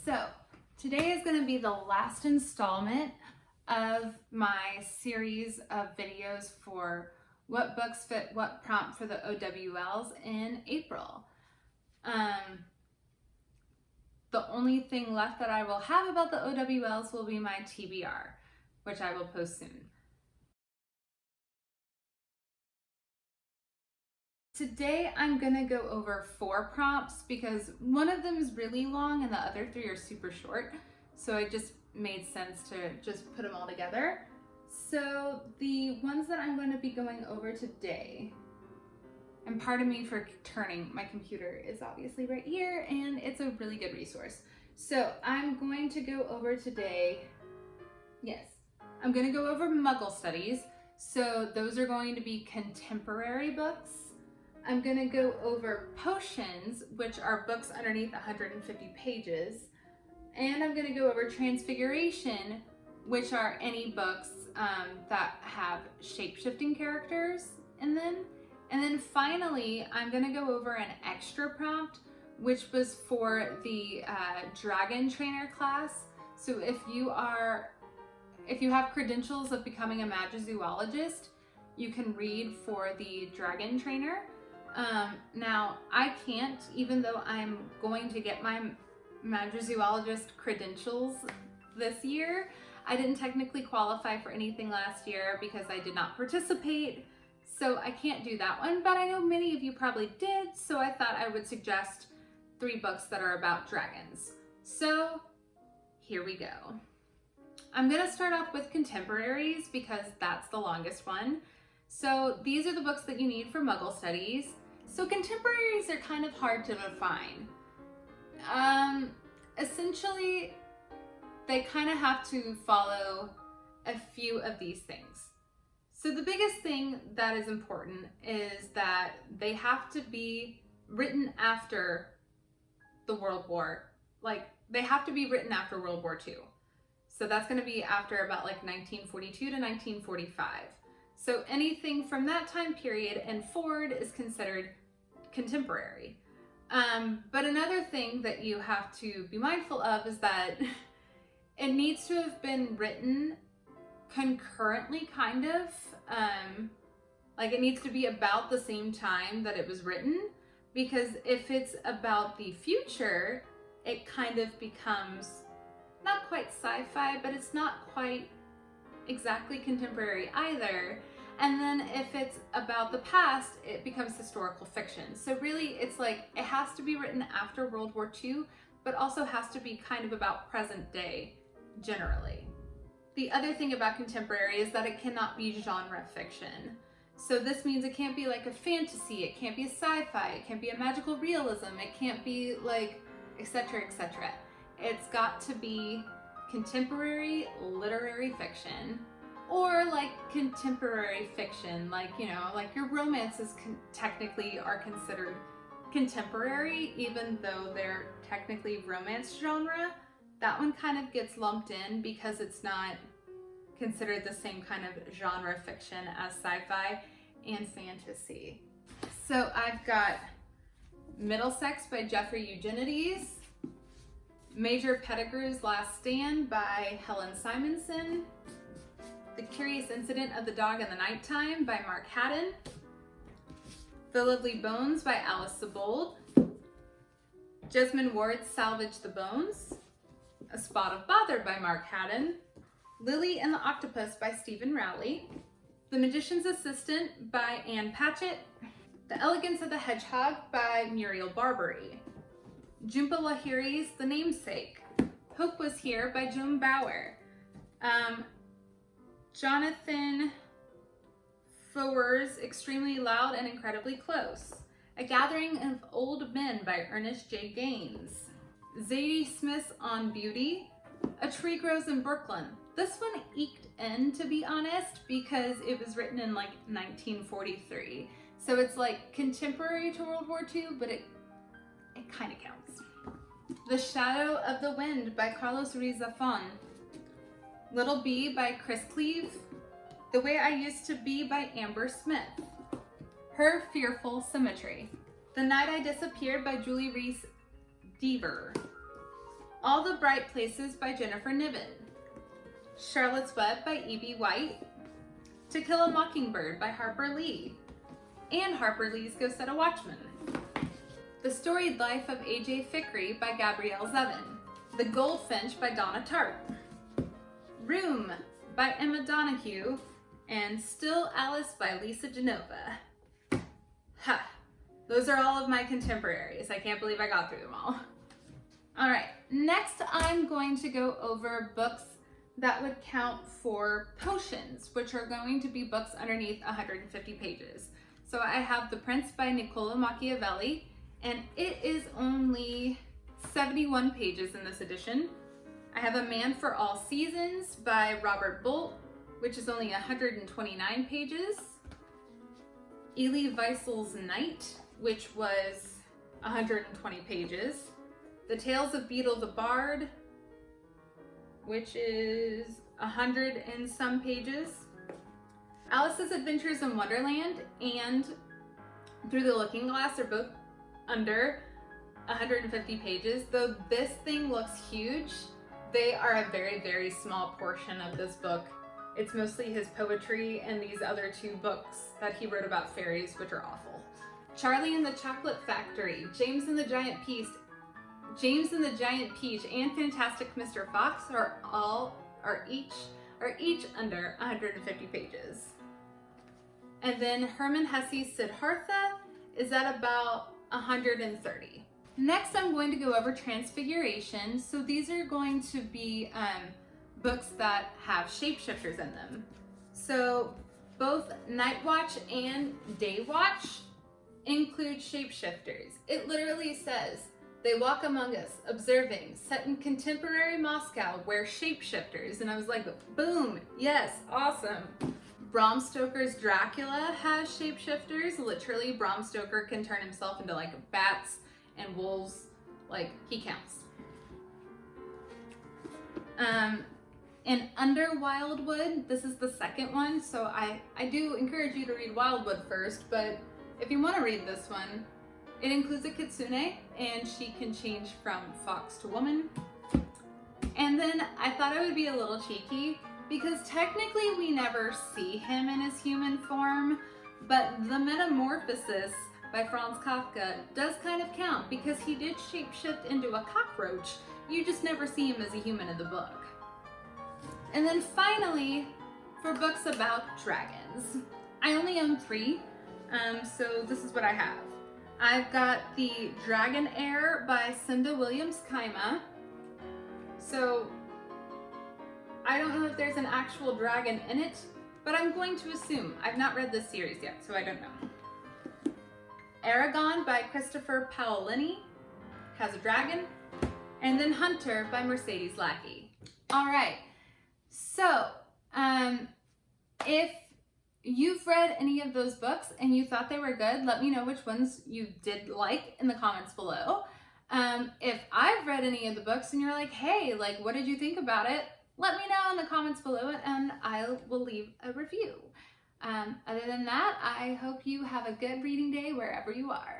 So today is going to be the last installment of my series of videos for what books fit what prompt for the OWLs in April. The only thing left that I will have about the OWLs will be my TBR, which I will post soon. Today I'm going to go over 4 prompts because one of them is really long and the other 3 are super short. So it just made sense to just put them all together. So the ones that I'm going to be going over today, and pardon me for turning, my computer is obviously right here and it's a really good resource. So I'm going to go over today, I'm going to go over Muggle Studies. So those are going to be contemporary books. I'm going to go over Potions, which are books underneath 150 pages. And I'm going to go over Transfiguration, which are any books that have shape-shifting characters in them. And then finally, I'm going to go over an extra prompt, which was for the Dragon Trainer class. So if you have credentials of becoming a Magizoologist, you can read for the Dragon Trainer. Now, I can't, even though I'm going to get my Magizoologist credentials this year. I didn't technically qualify for anything last year because I did not participate, so I can't do that one, but I know many of you probably did, so I thought I would suggest 3 books that are about dragons. So here we go. I'm going to start off with Contemporaries because that's the longest one. So these are the books that you need for Muggle Studies. So contemporaries are kind of hard to define. Essentially, they kind of have to follow a few of these things. So the biggest thing that is important is that they have to be written after the World War. They have to be written after World War II. So that's going to be after about 1942 to 1945. So anything from that time period and forward is considered contemporary. But another thing that you have to be mindful of is that it needs to have been written concurrently, kind of. It needs to be about the same time that it was written, because if it's about the future, it kind of becomes not quite sci-fi, but it's not quite exactly contemporary either. And then if it's about the past, it becomes historical fiction. So really, it's it has to be written after World War II, but also has to be kind of about present day, generally. The other thing about contemporary is that it cannot be genre fiction. So this means it can't be a fantasy, it can't be a sci-fi, it can't be a magical realism, it can't be etc., etc. It's got to be contemporary literary fiction, or contemporary fiction, your romances technically are considered contemporary, even though they're technically romance genre. That one kind of gets lumped in because it's not considered the same kind of genre fiction as sci-fi and fantasy. So I've got Middlesex by Jeffrey Eugenides, Major Pettigrew's Last Stand by Helen Simonson, The Curious Incident of the Dog in the Nighttime by Mark Haddon, The Lovely Bones by Alice Sebold, Jesmond Ward's Salvage the Bones, A Spot of Bother by Mark Haddon, Lily and the Octopus by Stephen Rowley, The Magician's Assistant by Anne Patchett, The Elegance of the Hedgehog by Muriel Barbary, Jhumpa Lahiri's The Namesake, Hope Was Here by Joan Bauer, Jonathan Foer's Extremely Loud and Incredibly Close, A Gathering of Old Men by Ernest J. Gaines, Zadie Smith's On Beauty, A Tree Grows in Brooklyn. This one eked in, to be honest, because it was written in 1943. So it's contemporary to World War II, but it kind of counts. The Shadow of the Wind by Carlos Ruiz Zafón, Little Bee by Chris Cleave, The Way I Used to Be by Amber Smith, Her Fearful Symmetry, The Night I Disappeared by Julie Reese Deaver, All All the Bright Places by Jennifer Niven, Charlotte's Web by E.B. White, To Kill a Mockingbird by Harper Lee, and Harper Lee's Go Set a Watchman. The Storied Life of A.J. Fikry by Gabrielle Zevin, The Goldfinch by Donna Tartt, Room by Emma Donoghue, and Still Alice by Lisa Genova. Ha! Those are all of my contemporaries. I can't believe I got through them all. All right, next I'm going to go over books that would count for potions, which are going to be books underneath 150 pages. So I have The Prince by Niccolo Machiavelli, and it is only 71 pages in this edition. I have A Man for All Seasons by Robert Bolt, which is only 129 pages. Elie Wiesel's Night, which was 120 pages. The Tales of Beetle the Bard, which is 100 and some pages. Alice's Adventures in Wonderland and Through the Looking Glass are both under 150 pages. Though this thing looks huge, they are a very, very small portion of this book. It's mostly his poetry and these other two books that he wrote about fairies, which are awful. Charlie and the Chocolate Factory, James and the Giant Peach, and Fantastic Mr. Fox are each under 150 pages. And then Hermann Hesse's Siddhartha is at about 130. Next, I'm going to go over Transfiguration. So these are going to be books that have shapeshifters in them. So both Night Watch and Day Watch include shapeshifters. It literally says, they walk among us, observing, set in contemporary Moscow, where shapeshifters. And I was like, boom, yes, awesome. Bram Stoker's Dracula has shapeshifters. Literally, Bram Stoker can turn himself into like bats and wolves, like he counts. And Under Wildwood, this is the second one, so I do encourage you to read Wildwood first, but if you want to read this one, it includes a kitsune, and she can change from fox to woman. And then I thought I would be a little cheeky, because technically we never see him in his human form, but The Metamorphosis by Franz Kafka does kind of count, because he did shapeshift into a cockroach. You just never see him as a human in the book. And then finally, for books about dragons. I only own 3, so this is what I have. I've got The Dragon Heir by Cinda Williams-Kaima. So I don't know if there's an actual dragon in it, but I'm going to assume. I've not read this series yet, so I don't know. Aragon by Christopher Paolini has a dragon. And then Hunter by Mercedes Lackey. All right, so if you've read any of those books and you thought they were good, let me know which ones you did like in the comments below. If I've read any of the books and you're like, hey, like, what did you think about it? Let me know in the comments below and I will leave a review. Other than that, I hope you have a good reading day wherever you are.